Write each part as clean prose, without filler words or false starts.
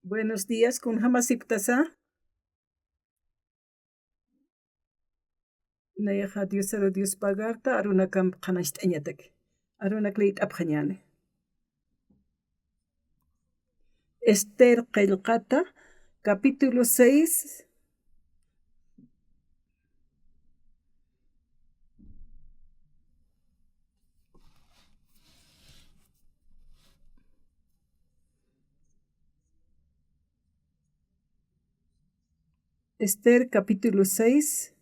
Buenos días, kun hamasiptasa. Nayaha Dios pagarta arunakam qanasht añatak. Arunakleit abjañane. Esther Qelqata, capítulo 6. Esther capítulo 6,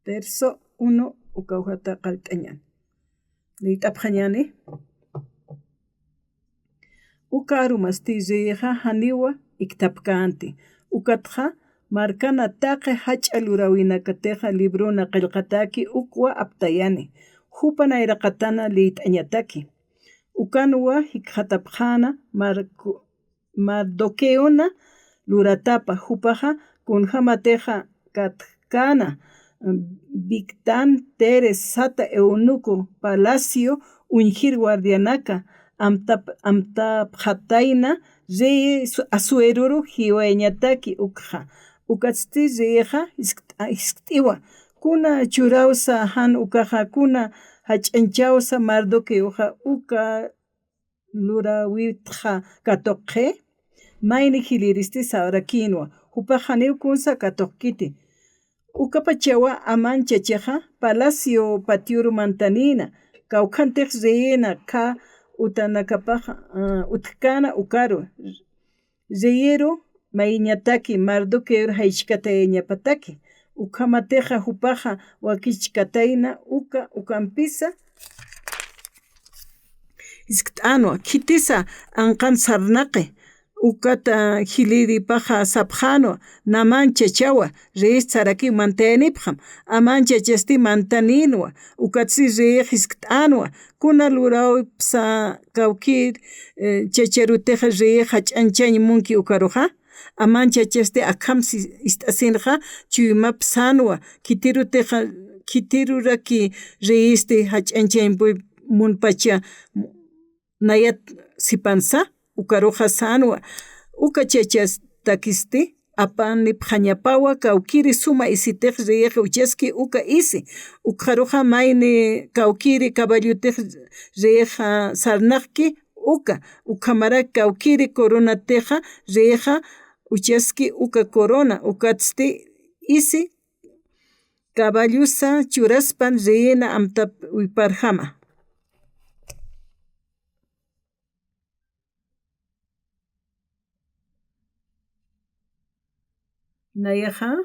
verso 1, ukauhata qalt'añan. Leit abjañane. Ukarumas tijeja haniwa iktapkanti. Ukatja marcana taqe hach'alurawina kateja librona qillqataki ukwa aptayani. Hupana iraqatana liit'añataki. Ukanwa hikhatapjana mardokeona luratapa hupaja kunjamateja katkana Bigtan Teres Sata Eunuco Palacio Unjir Guardianaca Amtapjataina Reye Asueruru Hiwañataki Ukja Ukatsti Reyeja Isktiwa Kuna Churausa Han Ukaja Kuna Hachanchausa Mardoqueuja Uka Lurawitja Katoque Maini Hiliristi Saurakinwa Upajaniu Kunsa Katokiti Ukapachawa amanchachaja Palacio Patiuru Mantanina Kaukantex Reena Ka Utanakapaja Utkana Ukaru Reyero Mainyataki Mardoqueur Haishkataeñapataki Ukamateja Hupaja Wakichkataina Ukampisa Isktanwa Kitisa Ankan Sarnaqe Ukata hiliri paja sapjano namancha chawa reis tsaraki mantenipjam amancha chasti mantaninwa ukatsi rejisktanwa kuna lurao psa kaukir chacharuteja reja chanchañ munki ukaruja amancha chasti akamsi istasinja chuyumapsanwa kitiruteja kitiruraki reiste hachanchañ munpacha nayat sipansa ukaruja sanwa ukachachas takisti apani pjañapawa kaukiri suma isitej reyeja uchaski uka isi ukaruja mayni kaukiri caballotej reyeja sarnaqki ukamara kaukiri coronateja reyeja uchaski uka corona ukatsti isi caballusa churaspan reyena amtap uyparjama. Nayaja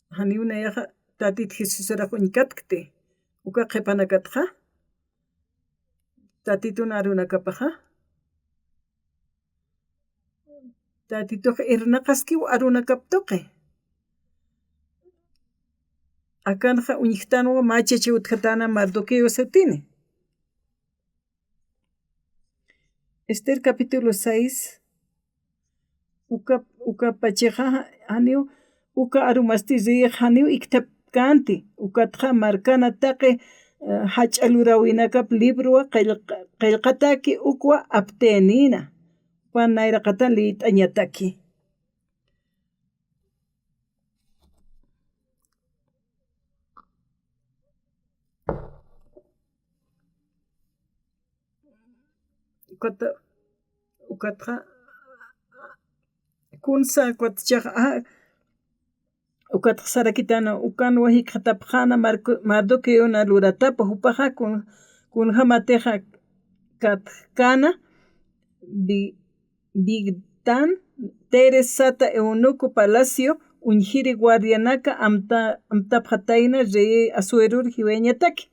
Haniu nayaja tatit Jesusara huñkatkte uka qhipanakatja tatituna arunakapaja tatituj irnaqaskiw arunakaptoqe akanja uñiktanwa machachi utjatana Mardoqueo setini. Esther capítulo 6 uka pacheja haniu uka arumasti riyej haniu iktapkanti ukatja marcana taqe hach'alurawinakap librowa qillqataki ukwa aptenina panayraqatan liit'añataki ukatja kunsa kuatchaja ukatja sarakitana ukanwa hikjatapjana Mardoqueona luratapa hupaja kunjamateja katkana Bigtan Teres Sata Eunuco Palacio Unjiri Guardianaca Amtapjataina Reye Asuerur Hiweñataki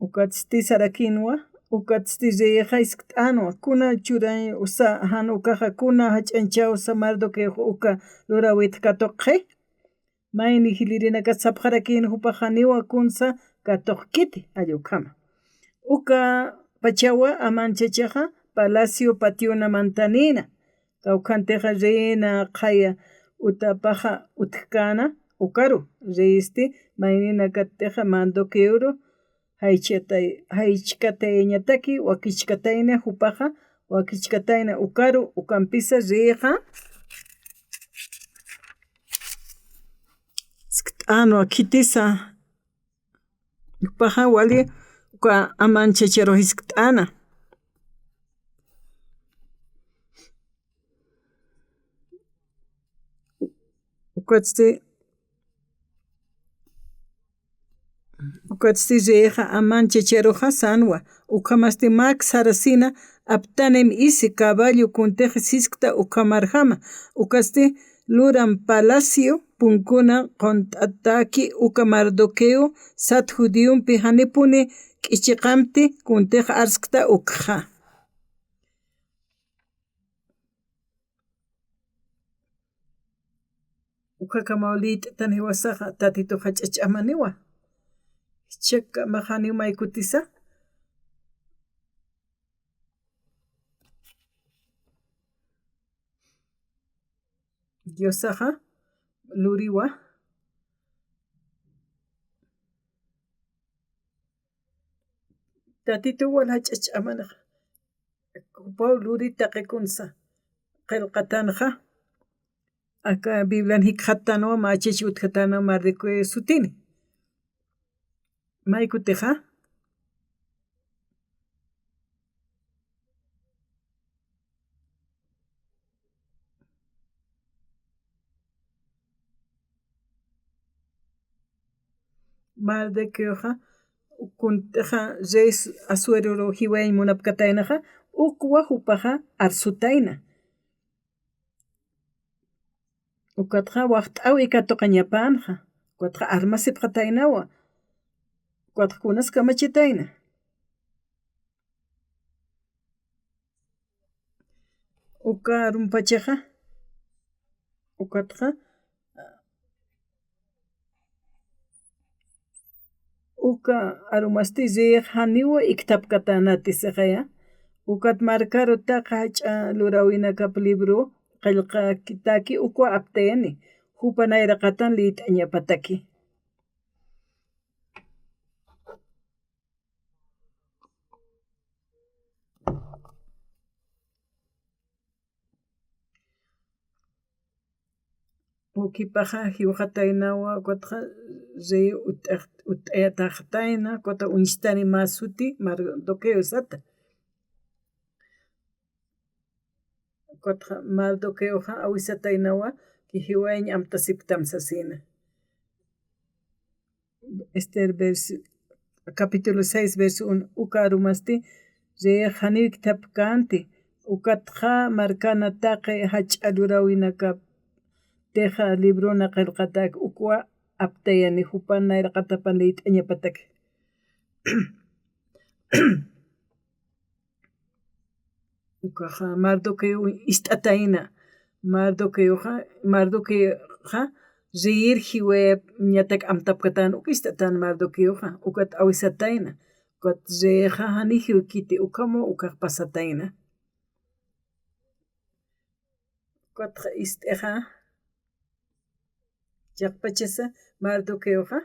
ukatsti sarakinwa ukatsti reyeja isktanwa kuna churay usa han ukaja kuna hach'anchawsa Mardoqueo uka lurawit katoqje mayni hilirinaka sapjarakin hupajaniwa kunsa katoqkiti ayukama uka pachawa amanchachaja Palacio Patiuna Mantanina kaukanteja reena qhaya utapaja utkana ukaru reisti maynina kateja Mardoqueoro haychkatayñataki wakichkatayna hupaqa wakichkatayna ukaru ukanpisa riqa t'anwa kitisa upaqa wali uka amanchacharo t'ana ukatsti riqa amanchacharoqa sanwa ukamasti mak sarasina aptanem isi caballo kuntiqa siskta ukamarjama ukasti luran palacio punkuna qont'ataki uka Mardoqueo sat judionpi hanipuni k'ichiqamti kuntiqa arskta ukqa ukaka mawlit'ta niwasaqa tatituqa ch'ach'amaniwa chaka majani maykutisa Diosaqa luriwa tatito wala ch'ach'amanaq upaw lurita q'ikunsa qillqatanqa aka Biblianpi qhatanwa machichi utqatanwa Mardoqueo sutini maykutiqa Mardoqueoqa kuntiqa rey Asuero jiwayamun munapkataynaqa ukwa hupaqa arsutayna ukataqa waqt'awi katuqa ñapanqa ukataqa armasipqa taynawa ukataqa kunas kamachitayna uka rumpachaqa ukataqa uka arumasti riq haniwa iktapkatanapi siqaya ukat markarutaqa hach'a lurawinakap libro qillqakitaki ukwa aptayani hupanayaraqatan lit'añapataki ukipaqa hiwaqataynawa ukataqa rey ut'ayataqtayna ukata wiñashtani masuti Mardoqueo sata ukataqa Mardoqueoqa awisataynawa hiwayaña amtasiptam sasina Esther capítulo 6 verso 1 uka arumasti riq haniwa iktapkanti ukataqa markanataqi hach'a lurawinakap teja librona qillqataki ukwa aptayani hupanayaraqatapan lit'añapataki ukaqa Mardoqueo ist'atayna Mardoqueoqa riyir hiwayañataki amtapkatana uka ist'atana Mardoqueoqa ukata awisatayna ukata riqqa hanijiwa kiti ukamun ukaq pasatayna ukataqa ist'iqa llaqpachasa Mardoqueoqa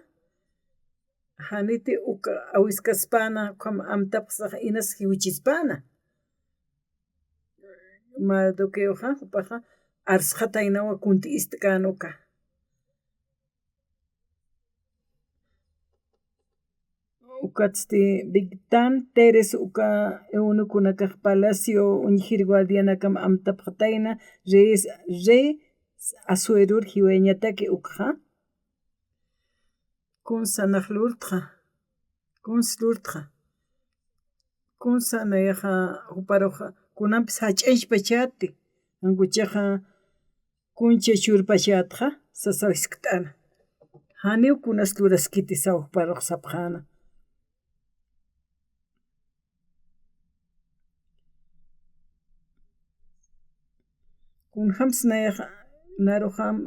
haniti uka awiskaspana ukama amtapas inas hiwichispana Mardoqueoqa upaqa arsqataynawa kunti ist'kana uka ukatasti Bigtan Teres uka eunucuna kaq palacio uñijiri guardianakama amtapaqtayna rey Asuero jiwayañataki ukqa Kunsa nayaqa uparuqa kunanpis hach'aychpachati ankuchaqa kunchay churpachatqa sasawisk t'ana haniwa kunas luraskiti sawaq paruq sapaqana kunhampis nayaqa naruqam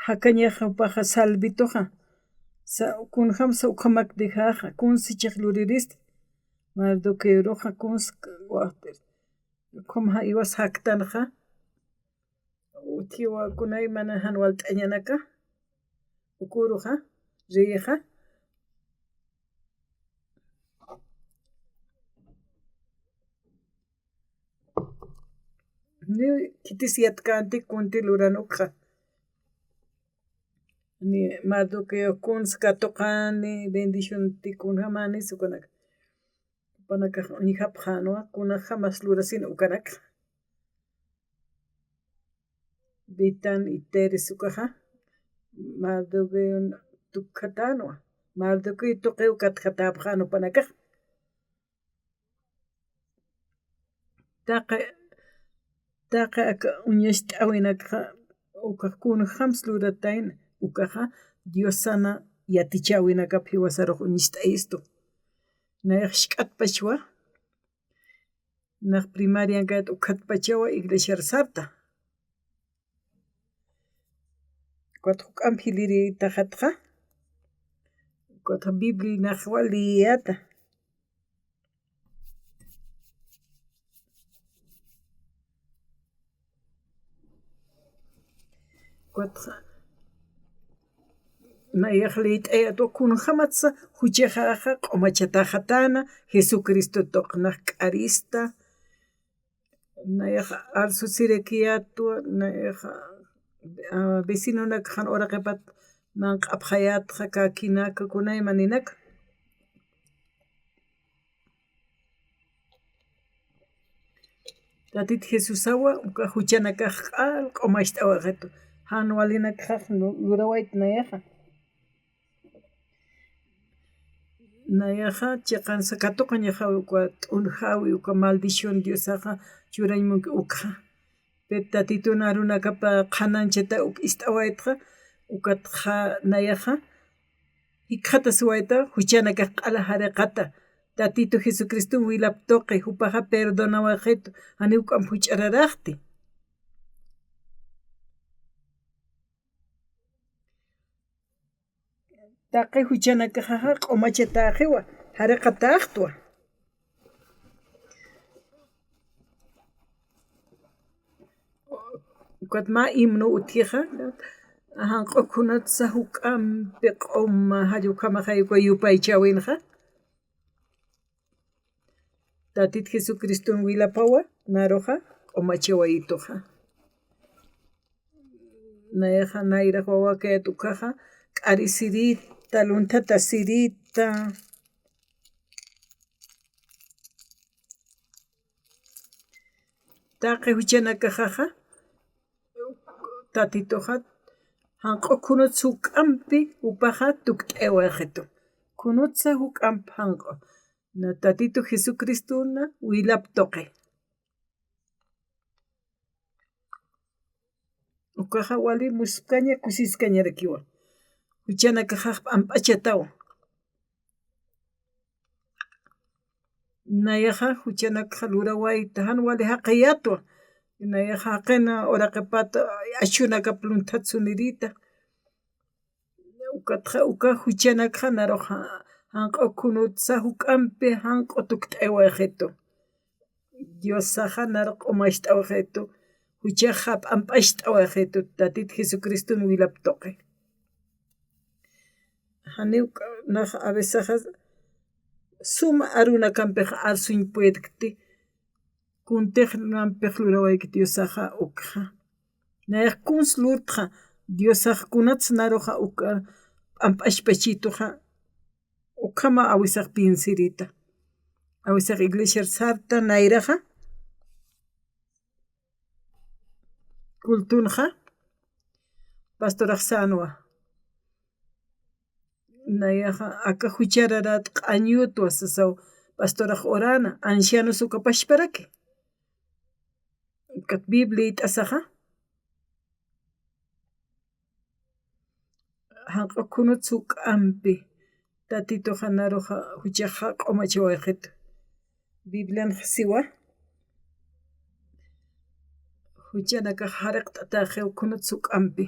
hakañaqa upaqa Salvitoqa kunhampis ukhamaktijaqa kunsichaq luririsqa Mardoqueoqa kunsqa waqti ukhaman iwas haktanaqa utiwakunay mana hanwal t'añanaka ukuruqa riyaqa Ni kitisiat kanti kunti luranukha. Ni Mardoqueo kun skatoqani bendición tikun hamani sukanak. Panaka ni hapjanwa kuna jamas lurasin ukanak. Bitan iteris sukaha. Mardoqueo tukhatanwa. Mardoqueo tuqeu katkatabjano panaka. Taqa aka uñashta awinakha ukakuna hams luratain ukaha Dios sana yatichawinaka piwasaruq uñishta esto. Nayaq shk'atpachwa naq primaria kat ukhatpachawa iglesia sarta. Kwat huk'am hilirita hatqa. Kwat Biblia naqwa liyata. Kwat nayaq liyt'ayat kun hamatsa huchajaja q'umachataja Jesucristo toqnaq k'arista. Nayaq alsu sirekiatwa nayaq vecino nak han oraqepat man q'apjayatqa kakinaka kunayman ninaka. Tatit Jesus awa uka huchanakaq q'al q'umashta awaqatu. Han walinakaq lurawayta nayaqa. Nayaqa chiqan sakatuqa ñajawi uka t'unjawi uka maldición Dios aqa churaymunki ukha. Tatito na runakapa qhananchata uka ist'awaytqa ukatqa nayaqa hikhata suwayta huchanakaq q'ala hariqata Tatito Jesucristo wilap tuqi upaqa perdonawaqhitu ani uk'am huch'araraqti. Taqi huchanakajaqa q'umachataqiwa hariqa taqtwa. Ukatma himno utiqa hanq'ukunata huk'ampi q'uma hallukhamaqayqa yupaychawinqa. Tatit Jesucristo wilapawa naruqa q'umachawaytuqa. Nayaqa nayraq wawakayta ukaqa k'ari sirita, luntata sirita. Taqi huchanakajaqa tatitoqa hanq'ukunata huk'ampi upaqa tukt'aywaqhitu. Kunutza huk'ampi hanq'u. Na Tatito Jesucristo na wilap tuqi. Ukaqa wali musqaña kusisqañarakiwan. Huchanakajaq p'amp'achatawa. Nayaqa huchanakaq lurawayta han wali haqayatwa. Nayaqa haqina oraqipata ashunakap luntat sunirita. Ukatqa uka huchanakaq naruq hanq'ukunutza huk'ampi hanq'u tukt'aywaqhitu. Dios saqa naruq q'umasht'awaqhitu huchaqa p'amp'asht'awaqhitu Tatito Jesucristo wilap tuqi. Haniwka naq a veces suma aruna kanpiqa arsuñ puedikti kuntiqmanpiq lurawayki Dios saqa ukha. Nayaq kuns lurtqa Dios saqkunata naruqa uka p'amp'ashpachituqa ukhama awisaq pinsirita. Awisaq iglesia sarta nayraqa kultunqa pastoraq Sanwa. Nayaqa aka huchararat q'añutwa sasaw pastoraq Orana ancianos ukapashparaki. Kat Biblia t'asaqa hanq'ukunutza huk'ampi tatitoqa naruqa huchaqa q'umachawaqhitu. Biblianqa siwa huchanakaq hariqta taqiwkunutza huk'ampi.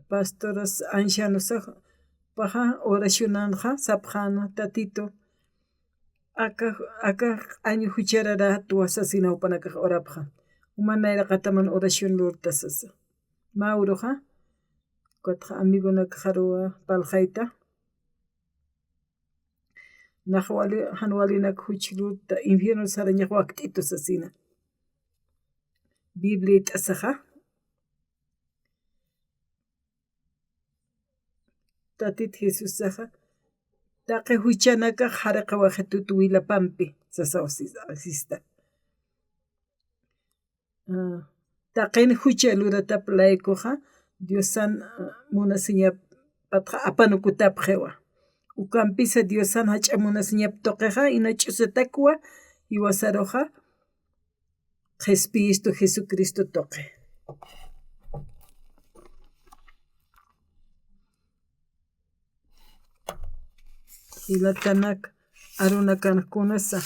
Pastoras ancianosaq paqa oracionanqa sapqana tatito aka q'añu huchararatu wasasina upanakaq orapqa. Manayra qataman oración lurta sasa. Mauroqa Kotqa amigunaka haruwa palqayta. Naq wali han walinaka huch'luta infierno sarañaq waqt'itu sasina. Biblia t'asaqa tatit Jesus saqa taqe huchanaka haraqa waqitutu Willapampi asista taqeni hucha luratapa laykuqa Diosan munasiñapatqa apanukutapa qewa ukampisa Diosan hach'amunasiñapa tuqiqa ina ch'usatakwa hiwasaruqa Jesucristo tuqi hilatanak arunakankunasa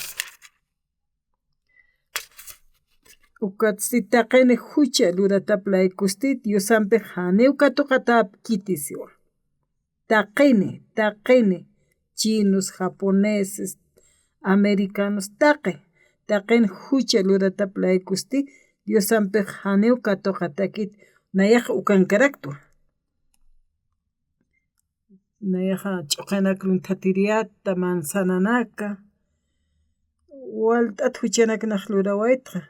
ukatzti taqeni hucha luratapa laykusti Diosanpi haneu katuqatapa kitisiwa taqeni chinos, japoneses, americanos taqeni hucha luratapa laykusti Diosanpi haneu katuqatakit nayaqa ukankaraktua nayaqa ch'uqinaklun tatiriyata manzananaka walt'ata huchanakunaq lurawaytqa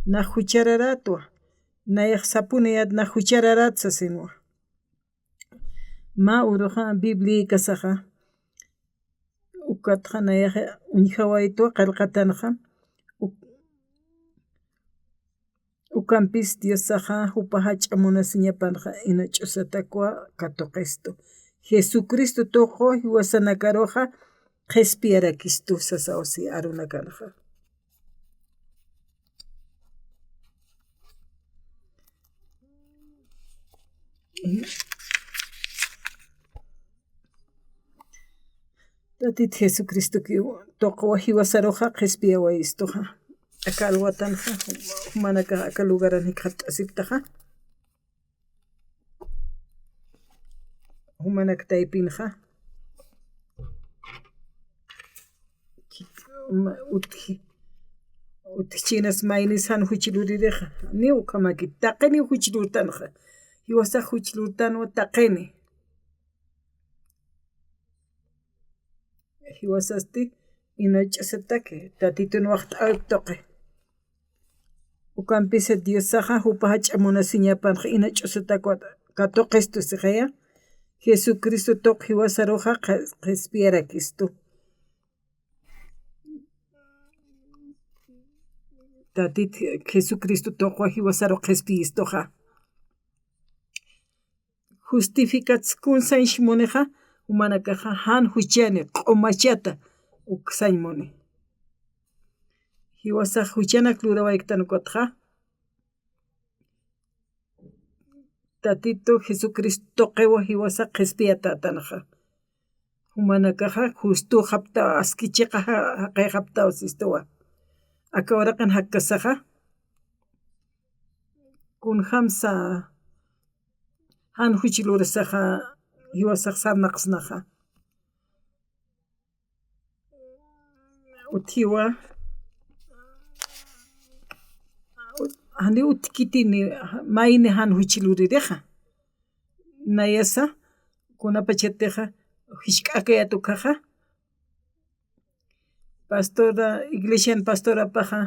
na huchararatwa nayaq sapuni na huchararatsa sinuwa ma uruqa Biblia kasaqa ukatqa nayaqa uñihawaytwa qallqatanaqa ukanpis Diosaqa upa hach'amunasiñapanqa ina ch'usatakwa katuqistu Jesucristo tuquq hiwasanakaruqa qhispiyarakistu sasa wasi arunakanaqa tatit Jesucristo tuquwa hiwasaruqa qhispiyawaystuqa aka alwatanaqa manaka aka lugaranqa t'asiptaqa humanaka taypinaqa utik chinas maynis han huchiluririqa niw kamaki taqeni huchilurtanaqa hiwasaq huchilurtanwa taqeni hiwasasti ina ch'usataki tatituna waqta awip tuqi ukampisa Diosaqa upa hach'amunasiñapanqa ina ch'usatakwa katuqistu siqaya Jesucristo tuq hiwasaruqa qhispiyarakistu tatit Jesucristo tuqwa hiwasaruqa qhispiyistuqa justificatskunsanshi muniqa humanakaqa han huchani q'umachata uksaymuni hiwasaq huchanak lurawaykutanukutqa tatito Jesucristo tuqiwa hiwasaq qhispiyata atanaqa humanakaqa justu hapta askichiqa haqay hapta wasistuwa aka waraqan hakasaqa kunhamsa han huchilurasaqa hiwasaq sarnaqsnaqa uthiwa hani utkitini mayni han huchiluririqa nayasa kunapachatiqa hishk'akaya tukaqa pastora iglesia pastorapaqa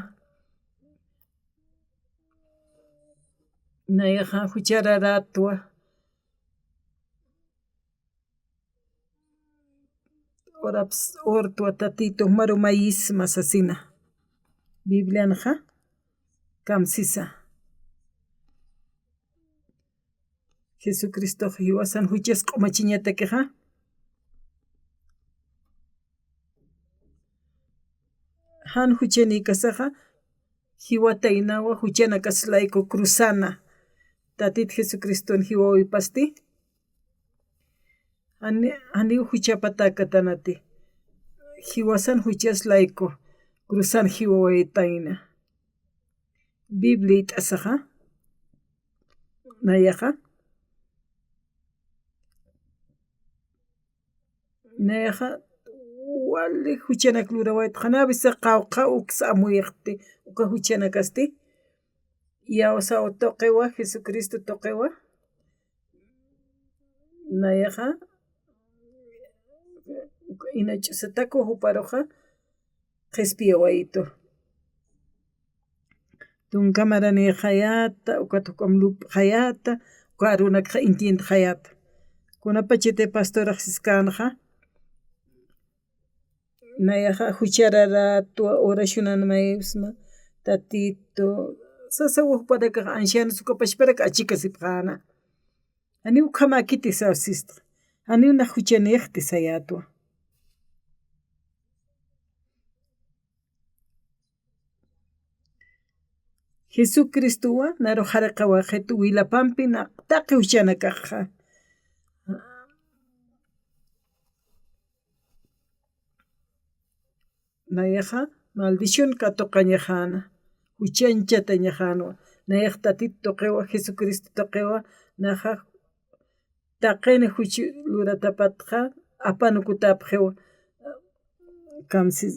nayaqa huchararatwa oraps ortwa tatito maru mayis masasina Biblianaqa kamsisa Jesucristo hiwasan huchas q'umachiñatakiqa han huchani kasaqa hiwata inawa huchana kaslayku cruzana tatit Jesucristo hiwawipasti hani huchapataka tanati hiwasan huchaslayku cruzan hiwawaytayna Biblia t'asaqa nayaqa wali huchanak lurawayta qanabisa qawqa uksa amuyaqti uka huchana kasti yawasawa tuqiwa Jesucristo tuqiwa nayaqa ina ch'usataku huparuqa qhispiyawaytu tunkamarani hayata ukatukamlup hayata ukarunaka intienta hayata kunapa chete pastora siskanja nayaja huchararato oracionanmaisma tatito sasawajparaka ancianos ukapashparaka achikasipjana ani ukhamakiti sawsisqa ani una huchanejti sayatwa Jesucristuwa naru jarqa waqitu wilapampi na taqi huchanakaqqa nayaja maldición katuqa ñajana huchanchata ñajanwa nayaj tatito toqewa Jesucristo toqewa naja taqini huchi luratapatqa apanukutapjewa kamsis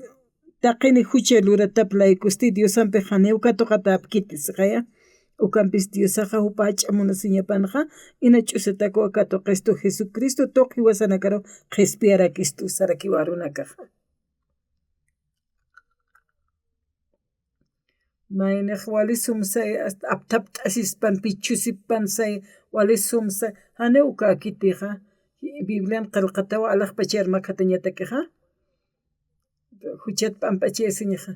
taqini huchi luratap laykusti Diosanpi ñawkatuqatap kitisqaya ukampis Diosaqa upa hach'amunasiñapanja ina ch'usataku katuqistu Jesucristo tuqui wasanakaro qhispiyarakistu sarakiwa runakaqa maynej walisum say aptap t'asispan pichusippan say walisum say hani uka kitiqa Biblian qillqatawa alaqpa charmakata ñatakiqa huchat pampachaysiñaqa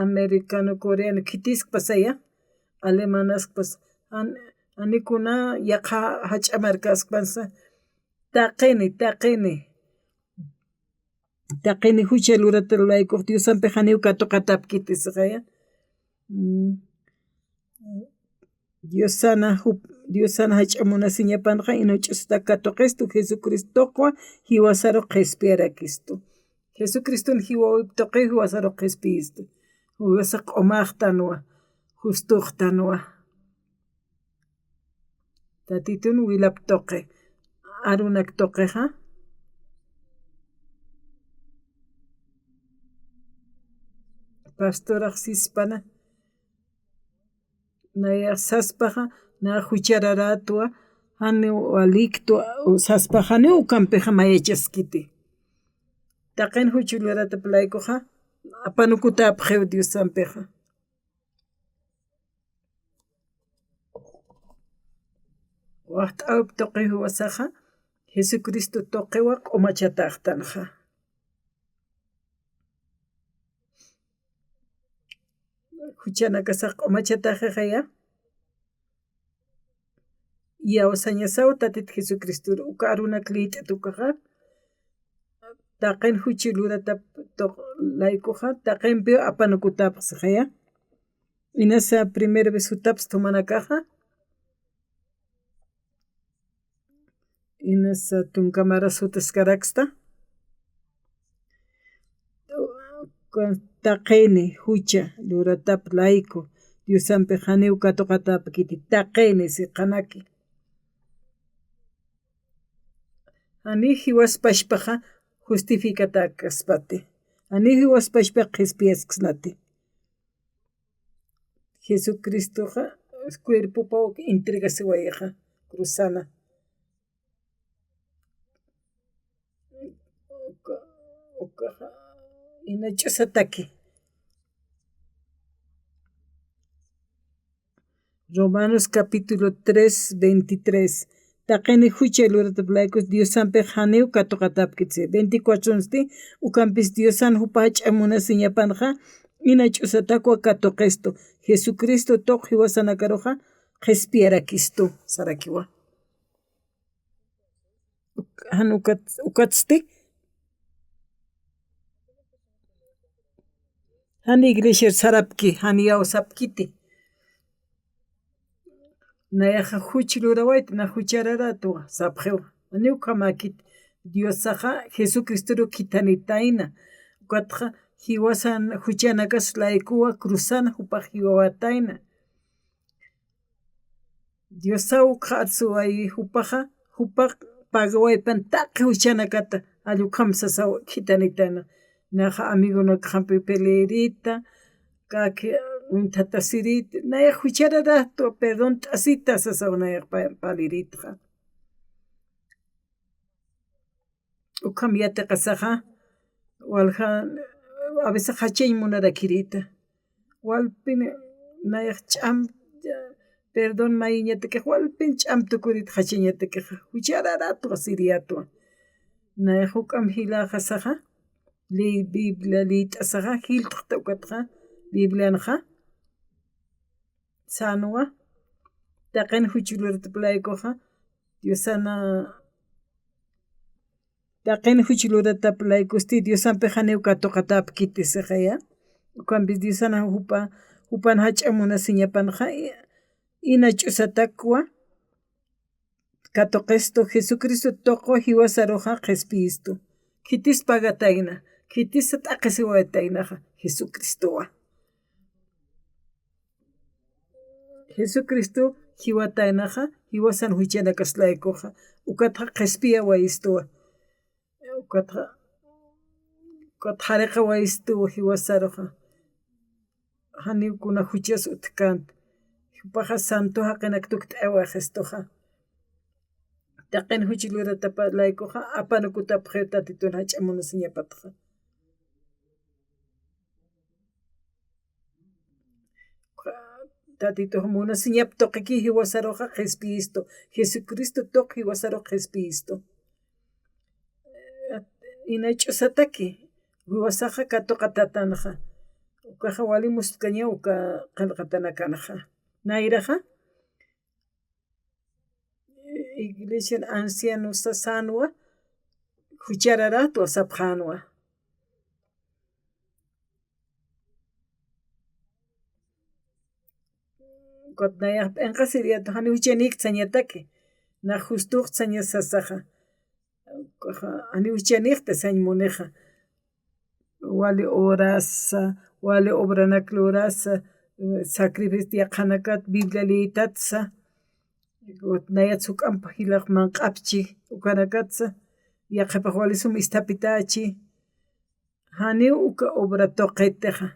americano coreano kitisqa saya alemanaspas anikuna yaqa hach'amarkaspansa taqini hucha lurata rulaykuq Diosanpi ñawkatuqatap kitisqaya Dios sana hach'amunasiñapanqa ina ch'usata katuqistu Jesucristoqa hiwasaruq qhispiyarakistu Jesucristoni hiwapi tuqi hiwasaruq qhispiyistu hiwasa q'umaqtanuwa justuqtanuwa tatitun wilap tuqi arunak tuqiqa pastoraq sispana naya saspaqa na huchararatuwa hani waliktu saspaqa hani ukampiqa mayachaskiti taqin huchu luratap laykuqa apanukutapaq Diosanpiqa waqt'awpi tuqi hiwasaqa Jesucristo tuqiwa q'umachataqtanja huchana kasaq q'umachataqaya yawasañasawa tatita Jesucristo uka arunak liyta tukaqa taqin huchi luratap laykuqa taqinpi apanukutapaqsaqaya inasa primera vez hutapas tumanakaqa inasa tunkamaras hutasqaraksta taqini hucha luratap layku Diosanpi ñawkatuqatap kiti taqini siqanaki ani hiwaspashpaqa justificata kaspati ani hiwaspashpaqa qhispiyasqasnati Jesucristoqa cuerpopa entregasiwayaqa cruzana ina ch'usataki Romanos capítulo 3, 23 taqini hucha luratap laykus Diosanpi ñawkatuqatap kitsi 24 ukampis Diosan upa hach'amunasiñapanqa ina ch'usataku katuqistu Jesucristo tuqui hiwasanakaruqa qhispiyarakistu sarakiwa han ukatsti han iglesia sarapki han yawsapkiti nayaqa huchi lurawayta na huchararatuwa sapjewa ñuka makiti Diosaqa Jesucristoro kitanitayna ukatqa hiwasan huchanakas laykuwa cruzana upaq hiwawatayna Diosawqa atzuway upaqa upaq pagawaypan taqi huchanakata allu kamsasawa kitanitayna naqa amigunaka hampi peleerita kaki untata sirita naya huchararato perdón t'asita sasawa naya paleritqa ukham yate qasaqa walha a veces hachay munarakirita walpini nayak ch'am perdón mayñataqa walpin ch'am tukurit hachiñataqa huchararato siriato nayak huk'am hilaqa saqa Biblia lit'asaqa hilq'ta ukatqa Biblianaqa sanuwa taqen huchuluratapalaykuqa Diosana taqen huchuluratapalaykusti Diosanpi haniwka toqatapi kitisaqaya ukanpis Diosana hupan hach'amuna siñapanaqa ina ch'usatakwa katoqesto Jesucristo toqo hiwasaruqa qespisto kitis pagatayna kitis t'aqisiwataynaqa Jesucristowa Jesucristo hiwataynaqa hiwasan huchanakaslaykuqa ukatqa qespiya wayistuwa ukatqa hariqa wayistuwa hiwasaruqa haniwkuna huchas utkanta Paqa santo haqinaka tukuy t'awa gestoqa taqen huchiluratapalaykuqa apanukutapaq tatituna hach'amuna siñapataqa tatituqa munasiñapi toqiki hiwasaruqa qespisto Jesucristo toq hiwasaruqa qespisto ina ch'usataki hiwasaqa katuqa tatanaqa ukaqa walimusqa ña uka qillqatana kanaqa nayraqa iglesia anciano sasanuwa huchararato sapqanuwa kotnayak p'enqa siriato hani huchanikcha ñataki na justuqcha ña sasaqa ani huchanikta sañmuniqa wali urasa wali obranakla urasa sacrificio yaqanakata Biblia liytatsa nayachus huk'anpaq hilaqman q'apchik ukanakatsa yaqapaq walisuma istapitachi hani uka obra toqetaqa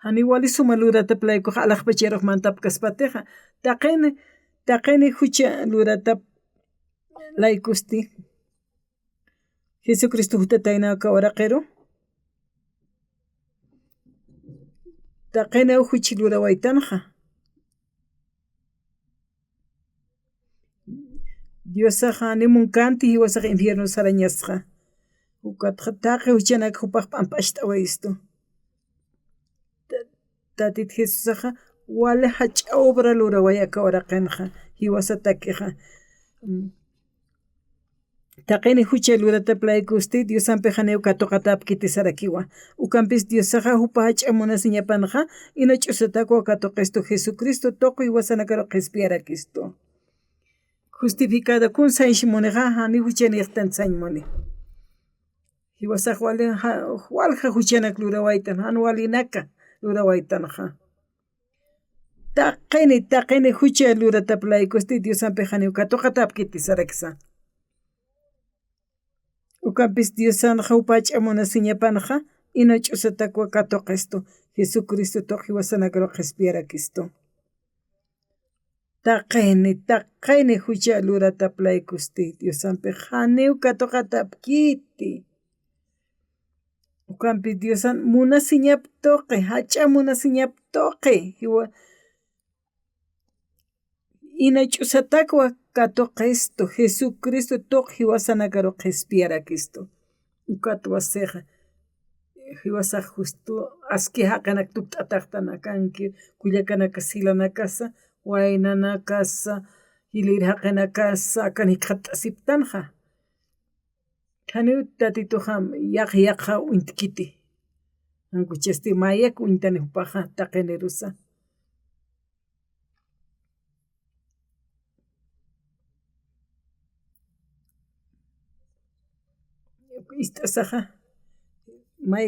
hani walisuma luratapalaykuqa alaqpacharuqmantapi kaspatiqa taqeni hucha luratapalaykusti Jesucristo hutatayna kawaraqero taqena huchi lurawaytanaqa Diosaqa nimunkanti hiwasaqa infierno sarañasqa ukatqa taqi huchanaka hupaq p'ampashta wayisto tatita Jesusaqa wali hach'a obra lurawaya kawaraqanqa hiwasa takiqa taqeni hucha luratapalaykusti Diosanpi haniwka toqatapi kitisarakiwa ukanpis Diosaqa hupa hach'amuna siñapanaqa ina ch'usatakwa katuqisto Jesucristo tukuy wasanakaruq qespiarakisto justificado kun sañshimuniqa hani huchaniqtanta sañmuni hiwasaqa walqa huchanaka lurawaytan hani walinaka lurawaytanaqa taqeni hucha luratapalaykusti Diosanpi haniwka toqatapi kitisarakisa ukanpis Diosanaqa hupa hach'amuna siñapanaqa ina ch'usatakwa katuqisto Jesucristo tukuy wasanakaruq qespiarakisto taqeni hucha luratapalaykusti Diosanpi haniwka toqatapi kiti ukanpis Diosan munasiñapi tuqi hach'amunasiñapi tuqi ina ch'usatakwa katuqisto Jesucristo tukuy hiwasanakaruq qespiarakisto ukata wasiqa hiwasaqa justo aski haqinaka tukuy t'ataqtana kanki kullakanaka silana kasa waynana kasa hilera haqina kasa akanika t'asiptanaqa haniwa tatituqa yaqa uinta kiti ankuchasti mayaka uintani upaqa taqeni rusa ist'asaqa may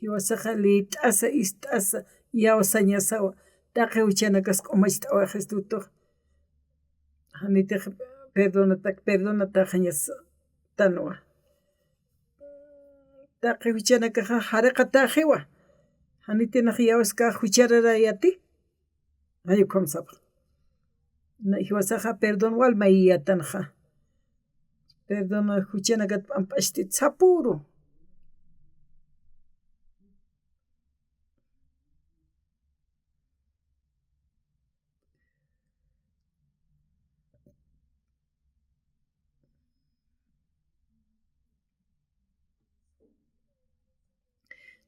hiwasaqa lit'asa ist'asa yawa sañasawa taqi huchana kasqa umacha t'awa Jesustuqa hanitiqa perdonataqa ña tanuwa taqi huchanakaqa hariqa taqiwa hanitinaqa yawasqa huchararayati ayukamsapaq hiwasaqa perdón walma yayatanaqa perdona huchanakata p'ampashti sapuru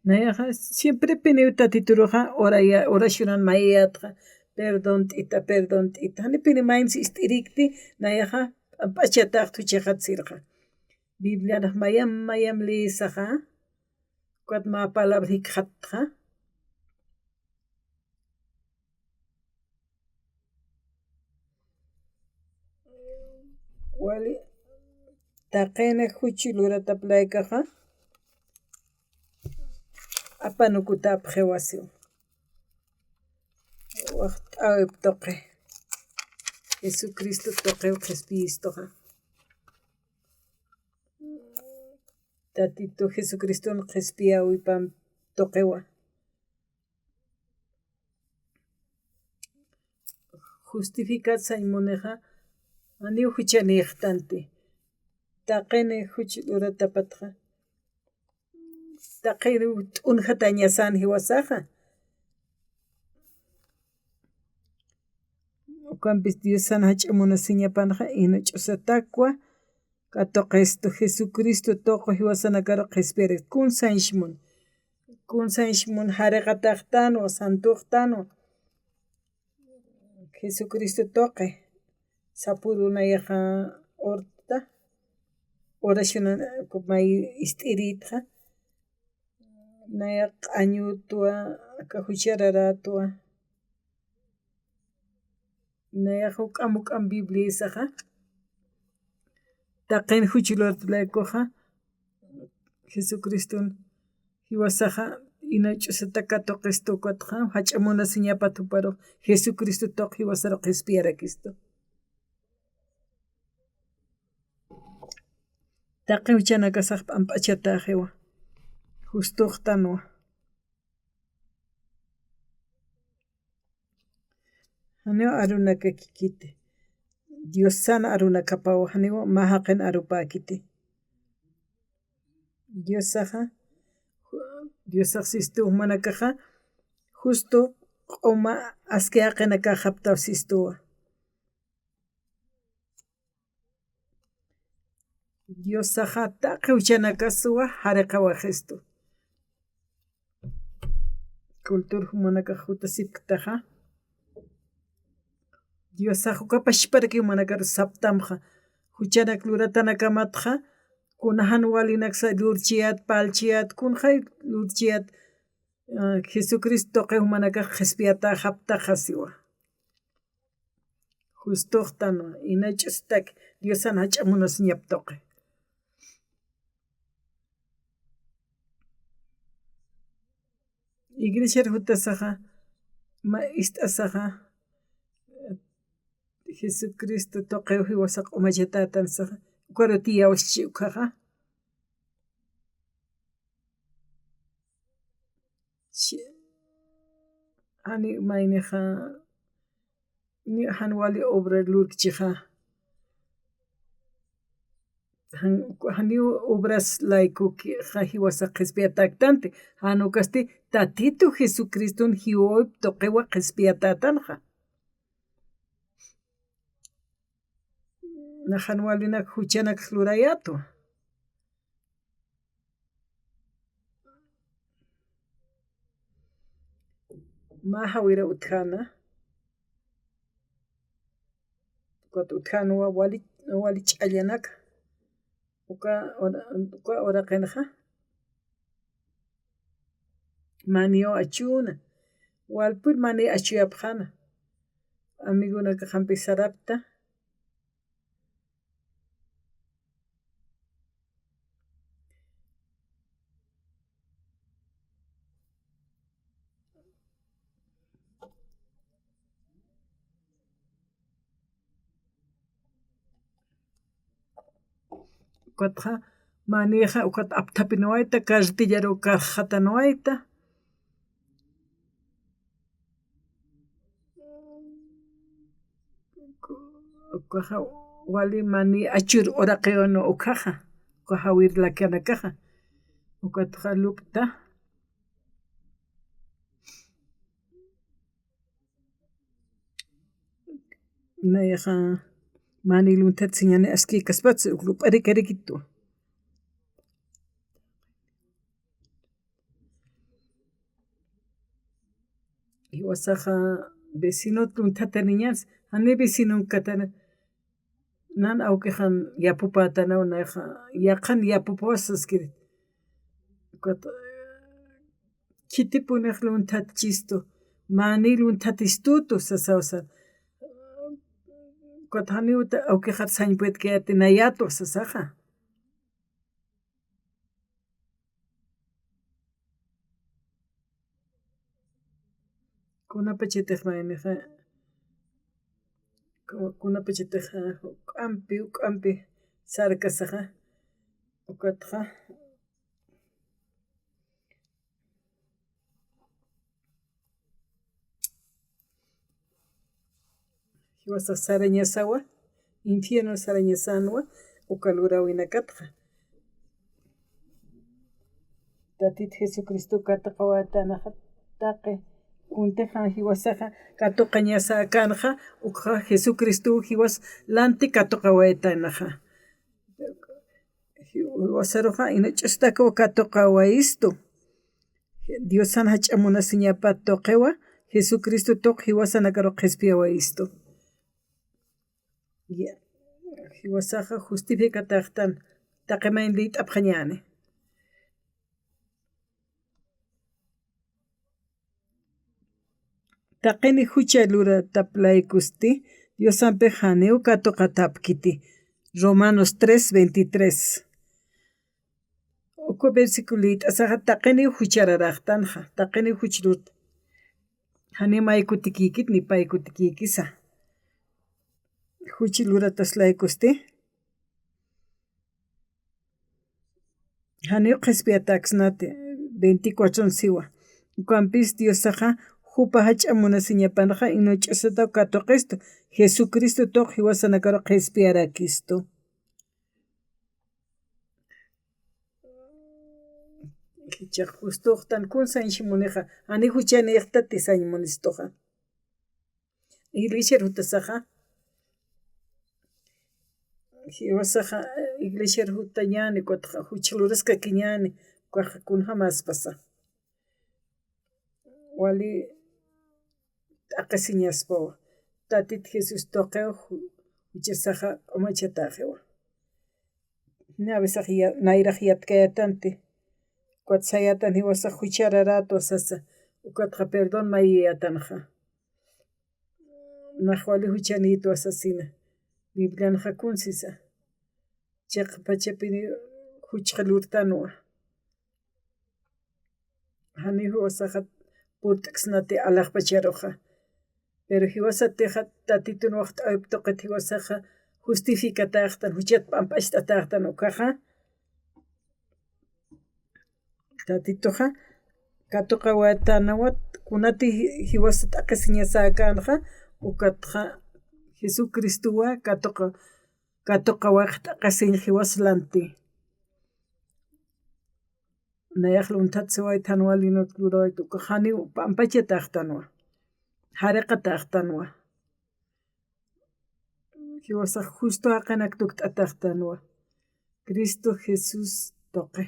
Nayaqa siempre pinewta tituruqa oracionan mayatqa perdón t'ita hani pini mayns ist'irikti nayaqa p'achataq tuchiqatsirqa Biblia mayam lisaqa kuat ma palabra hikhatqa wali taqena huchi lurataplaikaqa apanukutapaq wasiwan waqt'awip tuqay Jesucristo tuqay q'ispistoqa tatito Jesucristo q'ispiyawipan tuqaywan justificatsay muniqa ani hucha niqtanti taqeni huchi luratapatqa taqay t'unjata ñasani hiwasaqa ukanpis Dios sana hach'amuna siñapanaqa hina ch'usatakwa katuqisto Jesucristo tukuy hiwasana karuq q'ispiraq kunsayshmun hariqataqtanu santuqtanu Jesucristo tuqay sapurunayqa horta oracionanku may ist'iriytqa naya q'añutua huchararatua nayaqa huk'amuq'an Bibliasaqa taqen huchi lurataplaykuqa Jesucristo hiwasaqa hina ch'usata katuqisto ukatqa hach'amuna siñapa tuparuq Jesucristo tukuy hiwasaruq q'ispiyarakisto taqay huchana kasaqpa p'achataq hiwa justuqtanuwa haniwa arunaka kikiti Dios sana aruna kapawaq haniwa mahaqin arupakiti Diosaq sistuwan mana kaqa justo q'uma askiaqina kaq haptawan sistuwa Diosaqa taqay huchana kasuwa hariqa waqisto cultura mana kaq jutasipkataqa Diosaq ukapashparki mana karu saptamqa huchanak luratanakamatqa kunahan walinaksa lurchiyat palchiyat kunhay lurchiyat Jesucristo tuqay mana kaq q'ispiyata hapta qasiwa justuqtanuwa hina ch'usitaki Dios sana hach'amuna siñapi tuqay Iglesiapi jutasaqa ist'asaqa Jesucristo tuqay hiwasaq q'umallata atanisaqa ukara tiyawaschi ukaqa hani mayniqa hani wali obra lurkchiqa hani obras laykuqa hiwasaq q'ispiyata kaqtanti hanu kasti tatito Jesucristo hiwapi tuqaywan q'ispiyata atanqa nahan walinaka huchanakaq lurayatun maja wira utkana kutin utkanuwa wali ch'allanaka uka hora qinaqa maniyo achuna walpuri mani achuyapaqana amigunaka hampi sarapta ukatqa maniqa ukata aptapi niwayta kartillara karqata niwayta ukaqa wali mani achur uraqaywan ukaqa uka hawir lakianakaqa ukatqa lukta nayaqa maniluntata ña aski kaspacha rup'arika rikitu hiwasaqa vecino tuntata niñas ani vecino katana nan awqihan yapupatana unaqa yaqan yapupawasasquiri kiti puneq luntata chistu mani luntata istutu sasawasa haniuta awqihat sañpuyta kayatinayatu sasaqa kunapachitiq mayniqa kunapachitiqa uk'ampi sara kasaqa ukataqa hiwasaq sara ñasawa infierno sara ñasawa uka lura winakatqa tatita Jesucristo kataqa wawatanaqa taqe kuntiqa hiwasaqa katuqa ñasa kanaqa ukqa Jesucristo hiwas lanti katuqa wayatanaqa hiwasaruqa ina ch'ustaka katuqa wayistu Dios sana hach'amuna siñapa tuqiwa Jesucristo tuq hiwasana karu qhispia wayistu hiwasaqa justificataqtan taqe mayna lit'apqa ñani taqeni hucha lura taplaykusti Dios sanpi haneu katuqa tapkiti Romanos 3:23 uku versículo it'asaqa taqeni huchararaqtanja taqeni huchruta hani may kutikikit ni pay kutikikisa huchi lurataslaykusti hani qhispiataksnati 24 siwa ukampis Diosaqa hupa hach'amuna siñapanaqa ino ch'usata katuqistu Jesucristo tuq hiwasana karu qhispiarakistu kichaq justuqtan kunsanshimuniqa ani huchaniqta tisañmunistuqa iglesia rutasaqa hiwasaqa iglesia ruta ñani kutaqa huchlurasqaki ñani kaqkuna hamaspasa wali t'aqe siñaspawa tatita Jesus tuqiwa huchasaqa q'umachataqiwa ñawisaq nayraq yatkayaptanti kutin sayatan hiwasaq huchararatu sasa ukataqa perdón mayuyatanaqa naq wali huchaniyta wasasina Biblianaqa kunsisa chayqa pachapini huchqa lurtanuwa hani hiwasaqa purt'iksanati alaqpacharuqa pero hiwasatiqa tatituwan t'ayup tuqita hiwasaqa justificataqtan huchata p'amp'asht'ataqtan ukaqa tatituqa katuqa wayatanawa kunati hiwasa t'aqe siñasakanaqa ukataqa Jesucristowa katuqa wayqa t'aqe siña hiwasa lanti nayaq luntata waytanawa linuta rurawayta uka hani p'ampachataqtanuwa hariqataqtanuwa hiwasaq justo haqinaka tukt'ataqtanuwa Cristo Jesus tuqi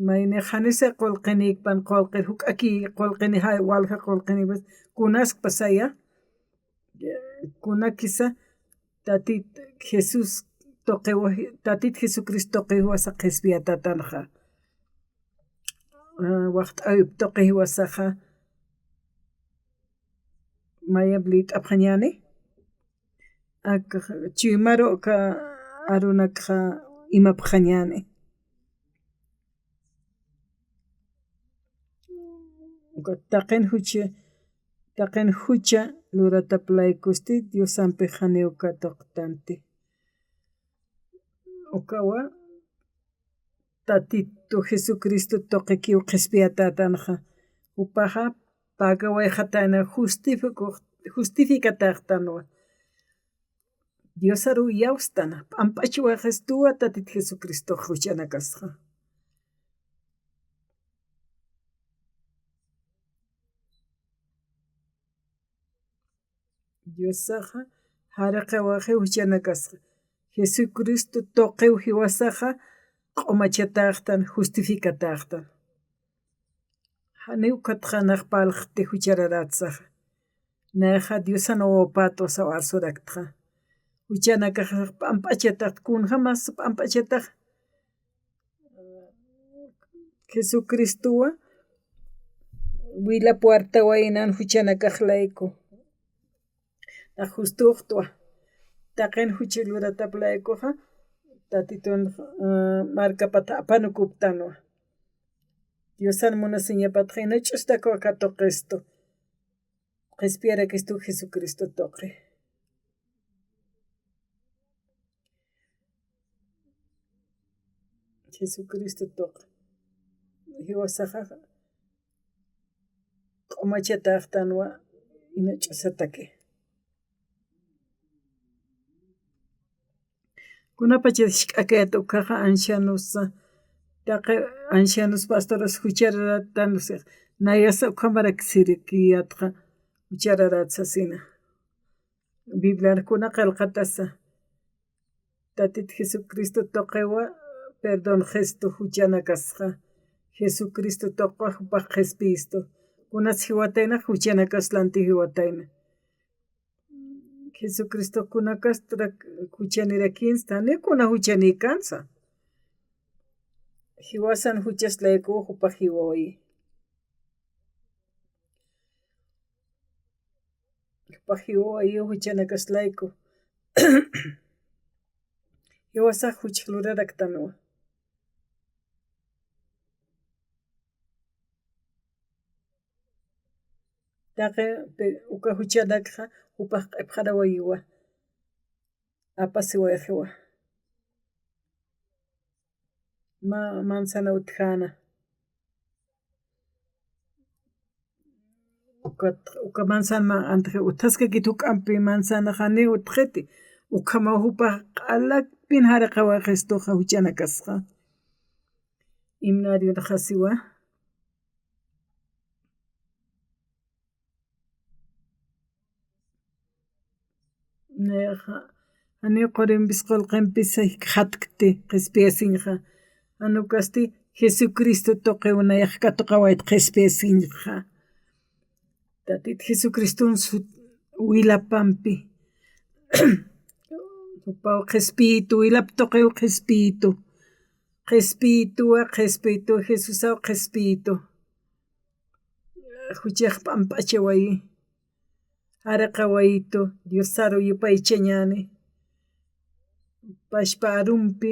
mayni hanisa qullqiniypan qullqiri huk aki qullqini walqa qullqinipas kunasqa pasaya kunakisa tatita Jesus tuqiwa tatita Jesucristo tuqiwa hiwasaq qhispiyatatanqa waq t'ayup tuqi hiwasaqa mayapaq lit'apqa ñani chiwmaru uka arunakaqa imapaqqa ñani taqen hucha lurataplaykusti Dios sanpi haneu katuqtanti ukawa tatito Jesucristo tuqikiwa qhispiyatatanqa upaqa pagawayqatana justificataqtanuwa Dios aru yawstana p'amp'achu wayqistuwa tatita Jesucristo huchana kasqa Diosaqa hariqa waqi huchana kasqa Jesucristo tuqiw hiwasaqa q'umachataqtan justificataqtan hani ukatqanaq palqti huchararatsaq nayqa Diosana wawapato sawarsurakqa huchanakaq p'amp'achataq kunqa mas p'amp'achataq Jesucristuwan Willapuarta waynan huchanakaqlayku justuqtwa taqen huchilurataplaykujqa tatitun markapata apanukuptanwa Diosana munasinllapataq hina ch'ustakwa katuqistu qhispiyarakistu Jesucristo tuqi Jesucristo tuqi hiwasaqa q'umachataqtanwa hina ch'usataki kunapachis k'akayta ukhaqa ancianusa taqi ancianus pastores huchararatanos nayasa ukhamara sirikiyatqa huchararatsa Bibliakuna qillqatasa tatita Jesucristo tuqiwa perdón gesto huchanakasqa Jesucristo tuqwaqpaq qhispisto kunas hiwatayna huchanakaslanti hiwatayna Jesucristo kunakastra huchanirakinsta nikuna huchanikansa hiwasan huchaslayku upaq hiwawi upaq hiwawi huchanakaslayku hiwasaq huch'luraraqtanwa taqi uka huchanakqa upaq q'ipqarawayiwa apasiwayqiwa manzana utjana uka manzanaman antaq uthasqaykita hunk'anpi manzana hani utqhiti ukhaman upaq q'alakpin hariqa waqhistuqa huchanakasqa imanariyuq hasiwa hani qurinpis qullqinpis hatk'ti qhispiyasinqa hanukasti Jesucristo tuqiwniyaq katuqawayta qhispiyasinqa tatita Jesucristowan willapampi qhispiytu willapa tuqiwa qhispiytu Jesusawan qhispiytu huchayaq p'amp'acha wayi hariqa wayitu Dios saru yupaycha ñani pashpa arunpi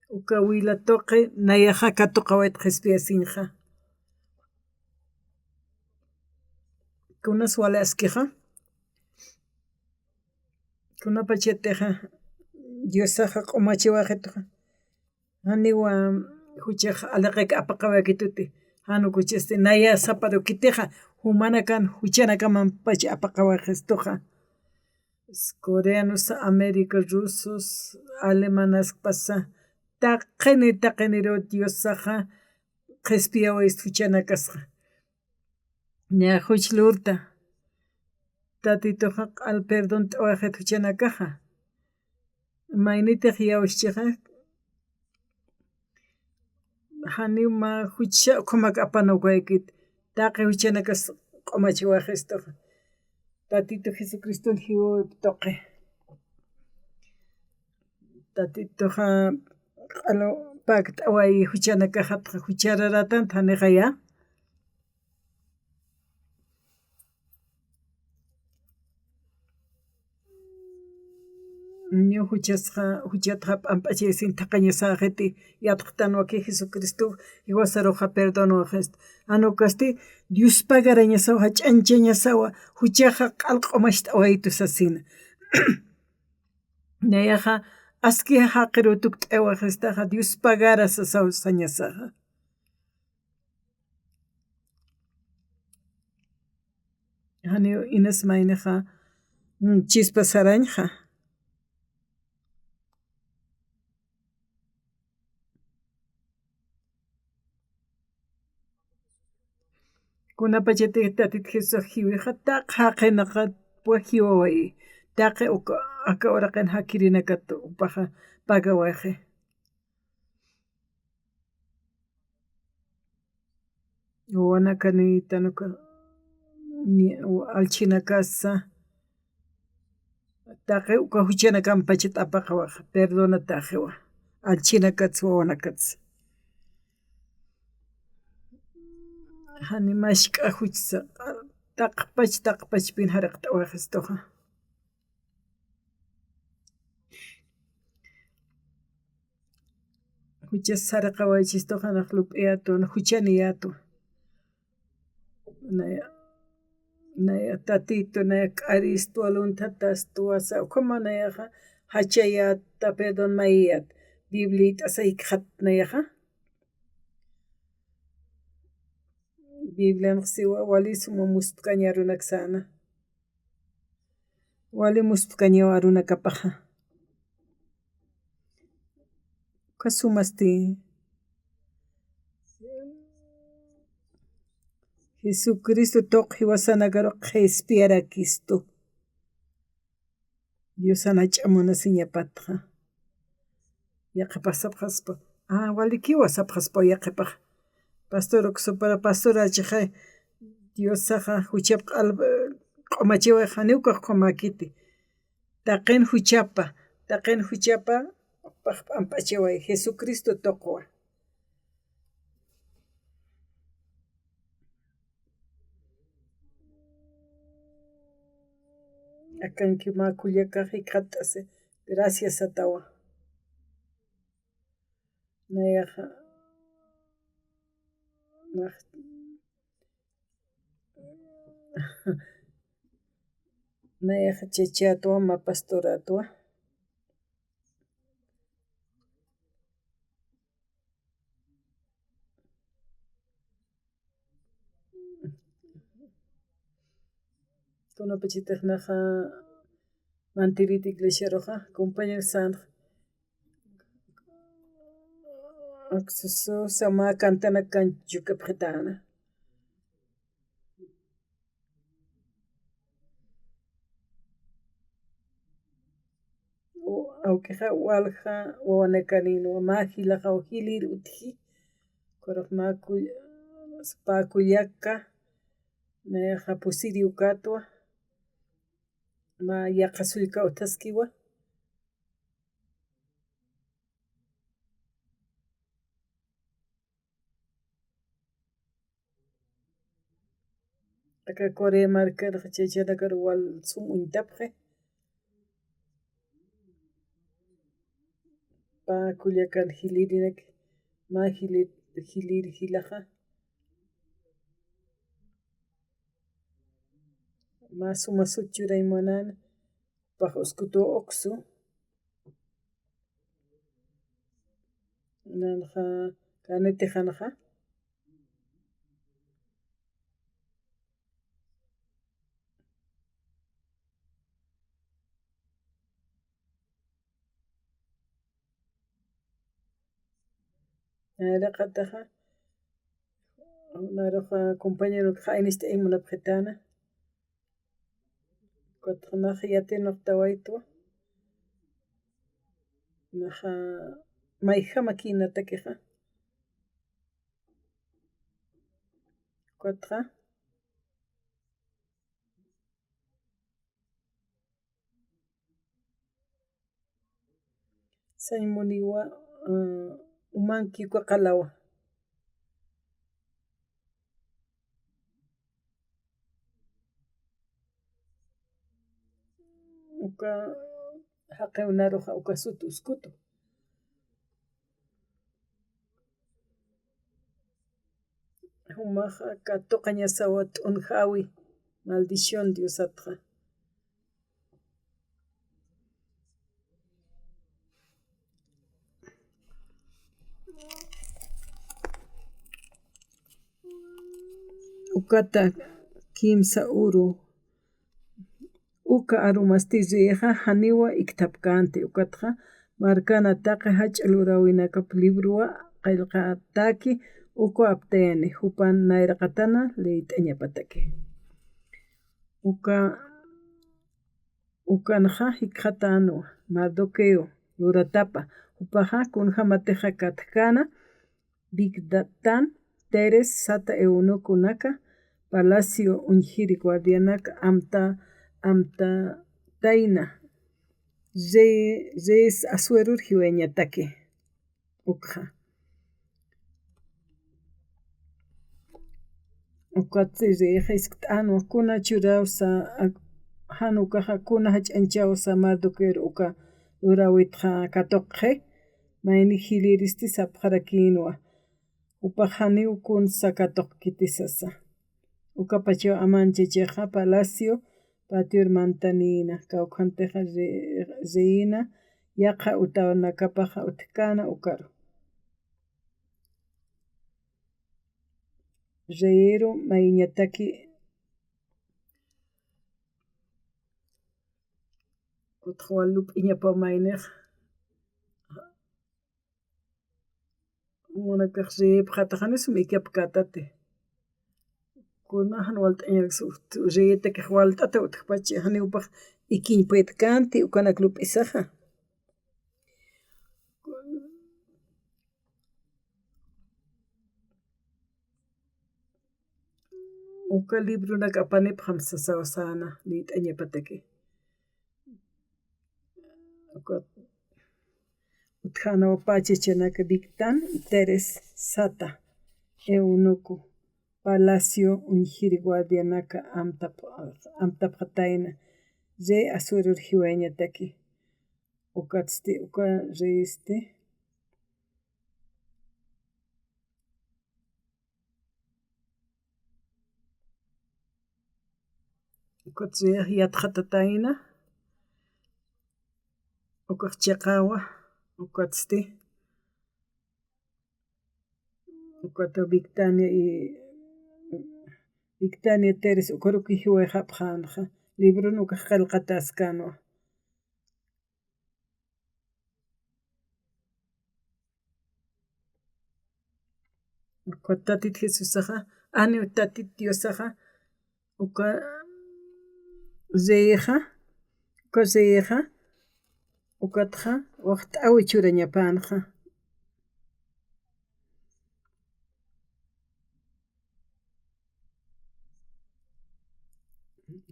uka willa tuqi nayaqa katuqawayta qhispiyasinqa kunas walaskiqa kunapa chaytiqa Diosaqa q'umachiwaqituqa haniwa huchayaq alegreqa apaqawayki tuti hanukuchisti naya saparukitiqa humanakan huchanakamanpacha apaqawaqhistuqa coreanos, América, rusos, alemanaspasa taqiniro Diosaqa qhispiyawayta huchanakasqa ña huch'lurta tatituqa q'al perdón t'uwaqita huchanakaqa maynitaq yawaschaqa hanima ukhamanta apanukaykita taqi huchanakas q'umachiwaqhistuqa tatito Jesucristo hiwapi tuqi tatitoqa q'alawpaka t'away huchanakaqta huchararatanta niqa ya ña huchataqa p'amp'achaysinta ña saqiti yataqtanwa ki Jesucristo hiwasaruqa perdonawaqhista hanukasti Diospagara ña sawa ch'ancha ña sawa huchaqa q'alq'umashta t'awayta sasina ñayaqa aski haqirutuk t'awaqhistaqa Diospagara sasawa ña saqa hani Inés maynaqa chispa sarañqa kunapachatik tatita Jesús hiwiqa taq haqinaqa hiwaway taqi aka uraqin hakirinakata upaqa pagawaqi Wanakani tanuka alchina casa taqe uka huchana kan pachata apaqawaq perdona taqiwa alchina kachwa wawanakach hani mashka huchsa taqpach pin haraqta waqastoqa huchas saraqa waychistoqa lup'iyatu huchani yatu naya tatito naya k'aris tualuntatas tuwasa ukhumanayakqa hachayata perdón mayat Bibliata sayk'at nayaqa Biblia siwa walismun musp'a ña runa kasana wali musp'a ñawa runa kapaqqa kasumasti Jesucristo tukuy wasana karuq qhispiyara Cristo Dios sana ch'amuna siñapatqa yaqa pasapaqaspa walikiwa sapaqaspa yaqipaq pastor supara pastora chaqay Dios saqa huchapi q'umachiwaq ñuka q'umakiti taqen huchapa p'ampachiway Jesucristo tuqwa akanki makulla kaq qat'asi gracias atawa nayaqa nayaqa chachi atuwa ma pastora atuwa Tunapachitaqnaqa Mantirita iglesiaruqa compañero Sandra sama cantana kanchuk qhitana awqiqa walqa wawana kanino majilaqa hilir utji kuruq pakullaqa nayaqa pusirio katwa ma yaqa sullka utaskiwa aka Corea marcarqa chaychanakar wal sumuntapqi pakullaqa hilirinaqa ma hilir hilaqa ma suma suchuray munani paq uskutu uqsu nanaqa kanitijanaqa raqataqa naruqa compañero haynista imunapaq qhitana kutaq yatinuq tawaytowa naqa mayjama kinatakiqa kutqa saymuniwa umanki qalawa uka haqi unaruqa uka sutu uskutu humaq katuqa ña sawa t'unjawi maldición Diosatqa ukata kimsa uru uka arumastirriqa haniwa iktapkanti ukataqa markana taqi hach'al urawinakap libruwa qillqataki uku aptayani hupan nayraqatana leyta ñapataki ukanaqa hiqhata anuwa Mardoqueo Luratapa upaqa kunhamatiqa katkana Bigdatan Teres sata eunukunaka Palacio unjiri guardianaka amta taina Reis asuerur hiweñataki ukha ukatsi rejisk't'anu kuna churawsa hanukaja kuna hach'anchawsa mardoquer uka urawitja katoqje mayni hiliristi sapjarakinwa upajani ukun sakatoq kitisasa ukapacho amanchecheja palacio patio mantanina kawjanteja reina yaqa utawanakapaja utkana ukaru reero mayñataki utqwalup iñapamaynej munakaq reepqatajanis mikiapkatate kunajan walt'añaris reetakej walt'ata utkpachi haniwpaq ikinpayta kanti ukanaklup isaja uka librunaka apanip hamsasawasana nit'añapataki utkana wapachichanaka Victán Teres Sata eunuku Palacio unjiri guardianaka amtapqatayna re asuerur hiwañataki ukatzti uka reisti ukatzi yatqatatayna ukaq chaqawa ukatzti ukata Victania Teres ukaruki hiway hapqanqa librun ukaq qillqata askanwa uka tatit Jesusaqa ani tatit Diosaqa uka reeja ukatqa waqt'awi churañapanqa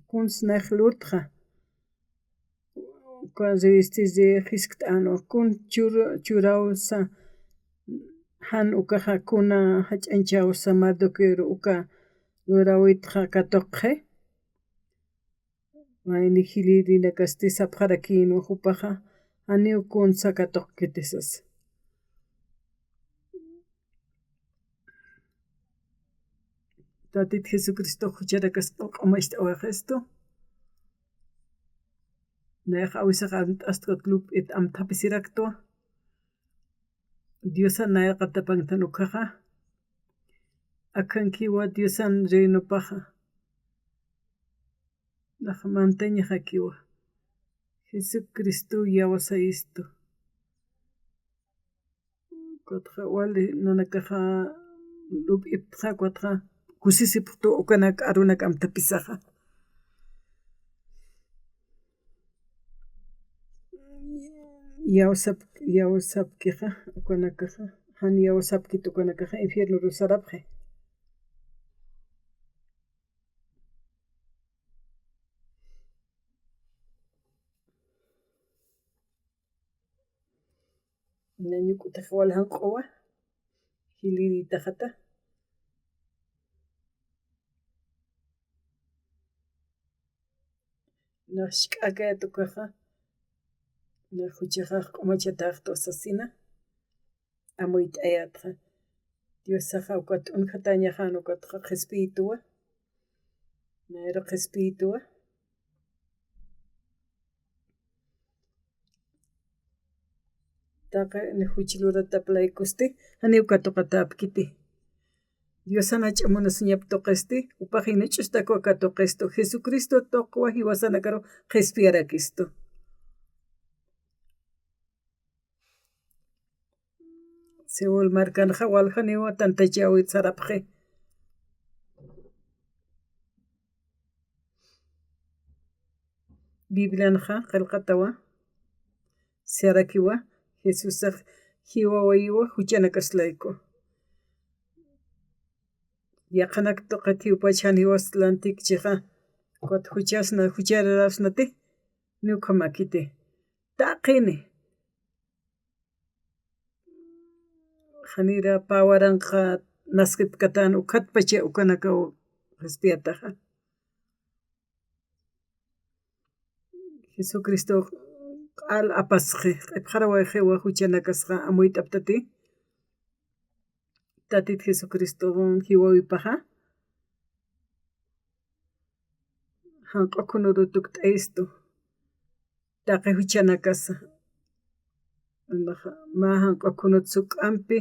kunsnaj lurtqa uka rejisk't'anu kun churawsa han ukaja kuna hach'anchawsa mardoquero uka lurawitqa katoqje mayni hilirina kasti sapjarakinwa upaja hani ukun sakatoq kitisas tatit Jesucristo hucharakas q'umach't'awaqestu nayaq awisaqa t'astk'ot et amtapisiraktua Diosa nayaqatapantan ukaja akankiwa Diosan reynupaja mantañaja kiwa Jesucristo yawasaysto kotqa wali nanakaja lup'iptqa kotqa kusisipuktu ukanaka arunaka amtapisaja yawasapkiqa ukanakaja hani yawasapkita ukanakaja infierno rusarapje ñañukutaj walhan q'uwa hiliritajata nashk'akayta ukaja na huchajaq q'umachataq tosasina amuyta ayatqa Diosaqa uka t'unjatañajan ukatqa qespirituwa nayra qespirituwa taqa huchiluratapalaykusti hani ukatuqatapkiti Diosana ch'amunasiñap toqesti upaqina ch'ustakwa katoqestu Jesucristo toqwa hiwasana karu qespiarakistu Seúl markanaqa waljaniwa tantachawi sarapje Biblianaqa qillqatawa sarakiwa Jesusaq hiwawayiwa huchana kaslayku Yaqanaktoqa tiupachani waslantikchiqa kot huchararasnati ñuqa makiti taqini hanira pawaranqa nasqipkatana ukhatpacha ukanaka haspiyataqa Jesucristo q'al apasqi q'ipqaraway qhiwa huchanakasqa amuyta aptati tatit Jesucristowan hiwawipaqa hanq'ukunurutuk t'aysto taqi huchanakasa ma hanq'ukunut suk'anpi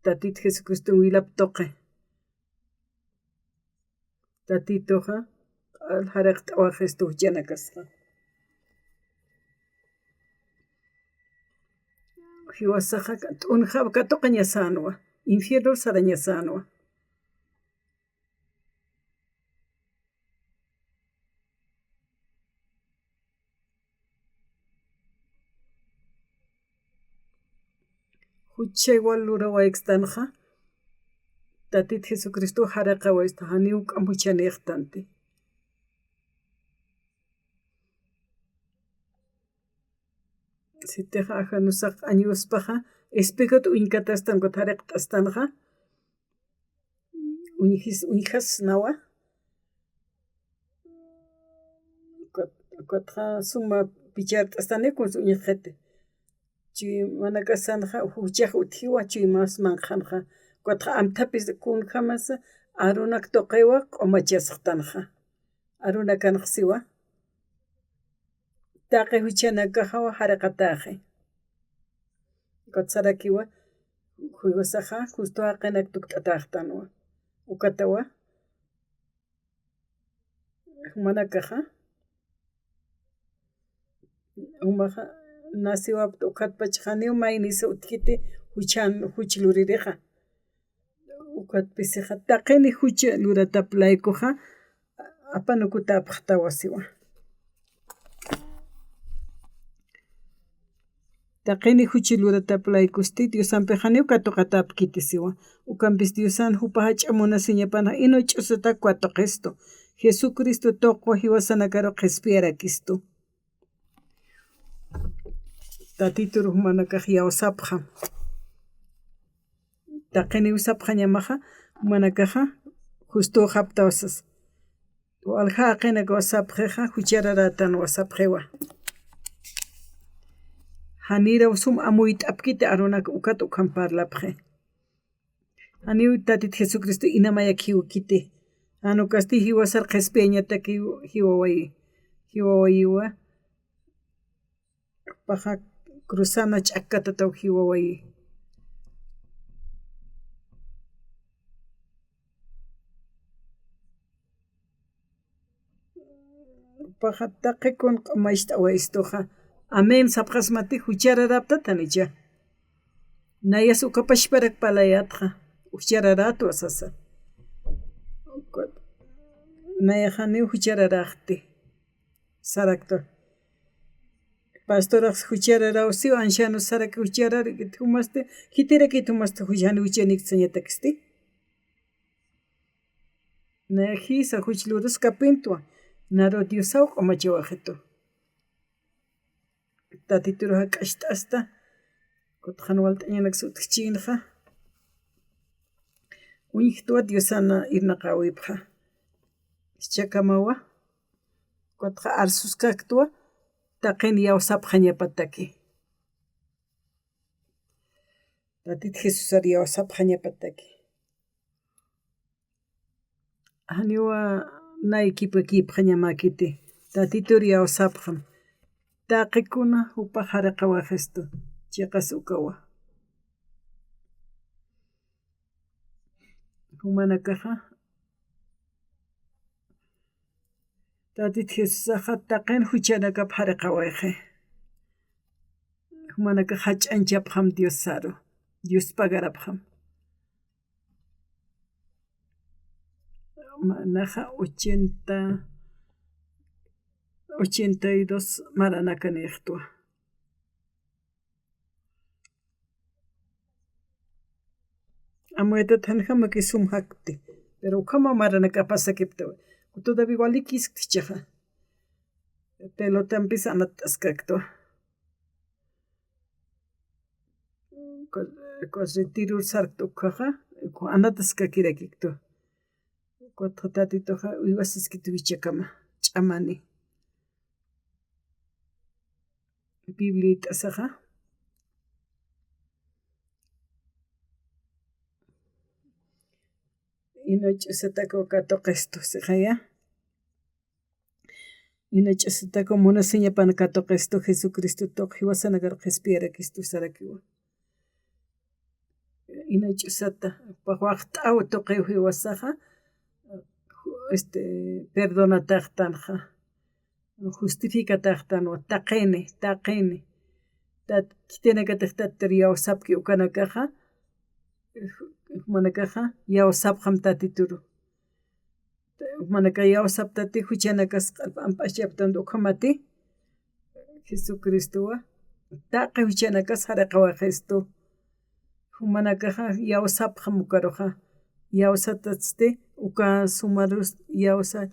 tatit Jesucristo wilaptuqi tatitoqa q'al haraq t'awaqisto huchanakasqa hiwasaqa t'unjaqa katuqa ña sanuwa infierno sara ña sanuwa huchay walurawaykistanqa tatit Jesucristo haraqa waysta haniw k'amuchaniqtanti sitiqa ajanusaq añuspaqa espejota uñkatastanqa hariq t'astanqa uñijas nawa ukataqa suma pichar t'astanikun uñiqhiti chay mana kasanaqa huchaq utijiwa chay mas manqanaqa ukataqa amtapis kunjamasa arunaka tuqaywan q'umachasqtanaqa aruna kanaqsiwa taqi huchanakajawa haraqataqi ukata sarakiwa huywasaqa justo haqinaka tukt'ataqtanuwa ukatawa manakaqa umaqa nasiwapta ukhatpacha haniw maynis utkiti huchluririqa ukatpisiqa taqini huchaluratapi laykuqa apanukutapaq tawasiwa taqini huchiluratapi laykusti Diosanpi haniw katuqatapi kitisiwa ukanpis Diosan hupa hach'amuna siñapana ino ch'usutaqa kuatoqisto Jesucristo tuqu hiwasanakaru qhispiyarakistu tatituruq mana kaq yawsapqa taqini usapqa ñamaqa mana kaqa justo haptawasas walhaqinaka wasapqiqa huchararatan wasapqiwa hanira suma amuyta apkita arunaka ukata ukhan parlapqi haniw tatit Jesucristo inamaya khiwkiti hanukasti hiwasar qhispiyñataki hiwawayiwa paqa cruzana ch'akata hiwawayi paqa taqikun q'umaysta awaystoqa amén sapqasmati huchararaptatanicha nayas ukapashparak palayatqa huchararatu asasa naya haniw huchararaqti sarakta pastoraq huchararaw anshanu saraka hucharari humaste hitirakita humaste haniw huchaniksañatakisti naya hisa huchlurusqa pintuwan naru Dioswan q'umachiwaqhitu tatituruqa k'axt'asta kutin hanwalt'añanaka sut'ikchiknaqa uñiqtuwa Diosana irnaqa awipqa chakamawa kutiqa arsuskaqtuwa taqini yawsapqa ñapataki tatita Jesus ari yawsapqa ñapataki haniwa naykipakipqa ña makiti tatituri yawsapqa taqikuna upaq haraqa waqhistu chiqas ukawa humana kaqa tatita Jesusaqa taqin huchanakapi haraqa wayqi humanaka hach'anchapaqam Dios saru Dios pagarapaqam manaqa 82 maranaka niqtuwa amueta tanjama que sumhakte pero kama marana kapasa kipto todavía igual ikischaja pelotampis anatascacto retiro sarto caja anatascaquiraquicto cuatro tatitoja uivasisquito vichacama ch'amani Bibliita saja ino ch'usataco catoqesto sejaya ino ch'usataco monaseña pana catoqesto Jesucristo toqui wasanagar qespiara Cristo sarakiwa ino ch'usata paqwaqt'aw toqiw wasaja perdonataqtanja justificataqtanwa taqini tiene tatar yawsapki ukanakaja manakaja yawsapqam tatituru manaka yawsaptati huchanakas amp'asllaptan ukamati Jesucristowa taqi huchanakas haraqawa Cristo manakaja yawsapqam ukaruja yawsatachti uka sumarus yawsa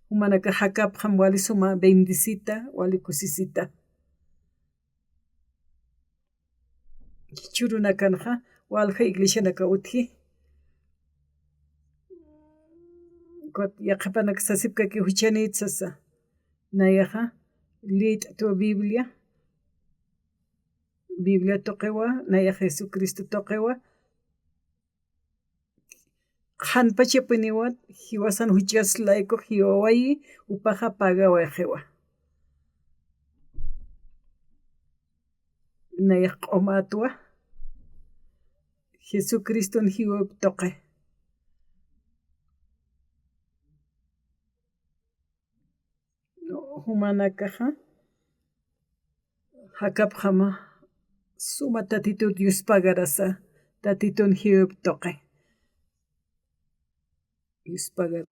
manaka hakapqam wali suma bendisita wali kusisita churuna kanja walja iglesianaka utji yaqapanaka sasipkaki huchanitsasa nayaja lit'tu Biblia toqiwa naya Jesucristo toqiwa qhanpachapuniwa hiwasan huchaslayku hiwawayi upaja pagawajiwa naya q'umatwa Jesucristo hiwap toqe humanakaja hakapqama suma tatito Dios pagarasa tatitun hiwap toqe Dios pagar